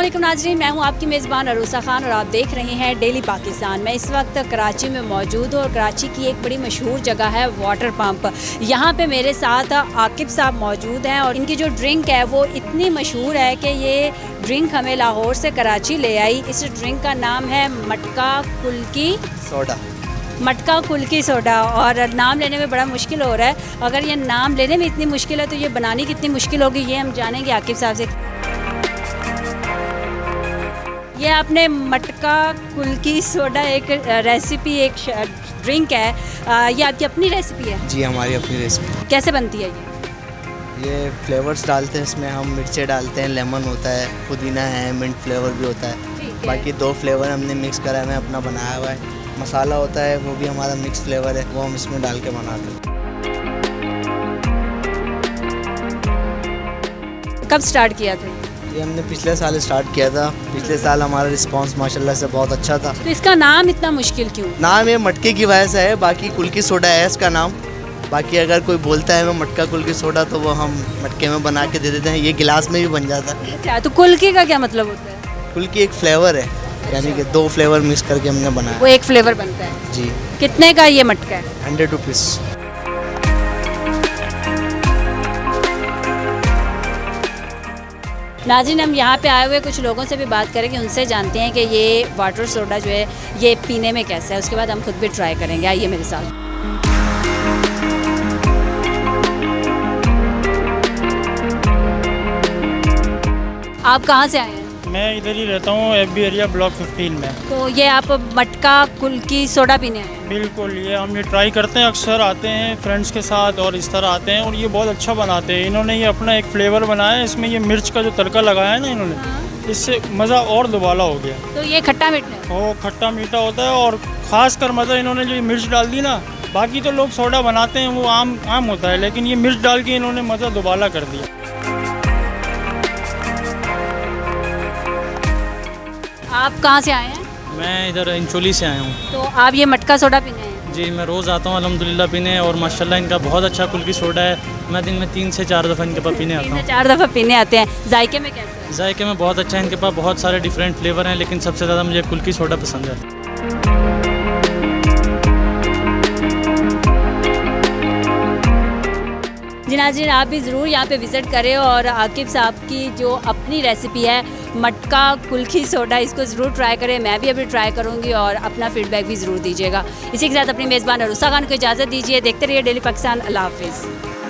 अस्सलामुअलैकुम नाज़रीन, मैं हूं आपकी मेज़बान अरूसा खान और आप देख रहे हैं डेली पाकिस्तान। मैं इस वक्त कराची में मौजूद हूं और कराची की एक बड़ी मशहूर जगह है वाटर पंप। यहां पे मेरे साथ आकिब साहब मौजूद हैं और इनकी जो ड्रिंक है वो इतनी मशहूर है कि ये ड्रिंक हमें लाहौर से कराची ले आई। इस ड्रिंक का नाम है मटका कुल्की सोडा। मटका कुल्की सोडा, और नाम लेने में बड़ा मुश्किल हो रहा है। अगर ये नाम लेने में इतनी मुश्किल है तो ये बनानी कितनी मुश्किल होगी, ये हम जानेंगे आकिब साहब से। ये आपने मटका कुल्की सोडा एक रेसिपी, एक ड्रिंक है, ये आपकी अपनी रेसिपी है? जी, हमारी अपनी रेसिपी। कैसे बनती है ये फ्लेवर्स डालते हैं इसमें, हम मिर्चें डालते हैं, लेमन होता है, पुदीना है, मिंट फ्लेवर भी होता है। बाकी 2 फ्लेवर हमने मिक्स करा है, अपना बनाया हुआ है। मसाला होता है वो भी हमारा मिक्स फ्लेवर है, वो हम इसमें डाल के बनाते हैं। कब स्टार्ट किया था? ये हमने पिछले साल स्टार्ट किया था। पिछले साल हमारा रिस्पांस माशाल्लाह से बहुत अच्छा था। तो इसका नाम इतना मुश्किल क्यों? नाम ये मटके की वजह से है, बाकी कुल्की सोडा है इसका नाम। बाकी अगर कोई बोलता है मैं मटका कुल्की सोडा तो वो हम मटके में बना के दे देते हैं, ये गिलास में भी बन जाता है। अच्छा, तो कुल्की का क्या मतलब होता है? कुल्की एक फ्लेवर है, यानी कि 2 फ्लेवर मिक्स करके हमने बनाया। वो एक फ्लेवर बनता है जी। कितने का ये मटका है? 100 रुपीज़। नाज़रीन, हम यहाँ पे आए हुए कुछ लोगों से भी बात करेंगे, उनसे जानते हैं कि ये वाटर सोडा जो है ये पीने में कैसा है। उसके बाद हम खुद भी ट्राई करेंगे। आइए मेरे साथ। आप कहाँ से आए हैं? मैं इधर ही रहता हूँ, FB एरिया ब्लॉक 15 में। तो ये आप मटका कुल्की सोडा पीने आए हैं? बिल्कुल, ये हम ये ट्राई करते हैं, अक्सर आते हैं फ्रेंड्स के साथ और इस तरह आते हैं, और ये बहुत अच्छा बनाते हैं। इन्होंने ये अपना एक फ्लेवर बनाया है, इसमें ये मिर्च का जो तड़का लगाया है ना इन्होंने, इससे मज़ा और दुबाला हो गया। तो ये खट्टा मीठा है? वो खट्टा मीठा होता है, और ख़ास कर मज़ा इन्होंने जो मिर्च डाल दी ना, बाकी तो लोग सोडा बनाते हैं वो आम होता है, लेकिन ये मिर्च डाल के इन्होंने मज़ा दुबाला कर दिया। आप कहाँ से आए हैं? मैं इधर इंचोली से आया हूँ। तो आप ये मटका सोडा पीने आए हैं? जी, मैं रोज़ आता हूँ अल्हम्दुलिल्लाह पीने, और माशाल्लाह इनका बहुत अच्छा कुल्की सोडा है। मैं दिन में 3 से 4 दफ़ा इनके पास पीने आता 3 हूँ। से 4 दफ़ा पीने आते हैं। जायके में कैसा है? जायके में बहुत अच्छा है, इनके पास बहुत सारे डिफरेंट फ्लेवर हैं, लेकिन सबसे ज़्यादा मुझे कुल्की सोडा पसंद है। जी नाज़रीन, आप भी ज़रूर यहाँ पे विज़िट करें और आकिब साहब की जो अपनी रेसिपी है मटका कुल्की सोडा, इसको ज़रूर ट्राई करें। मैं भी अभी ट्राई करूँगी और अपना फ़ीडबैक भी ज़रूर दीजिएगा। इसी के साथ अपनी मेज़बान अरूसा खान को इजाज़त दीजिए। देखते रहिए डेली पाकिस्तान। अल्लाह हाफ़िज़।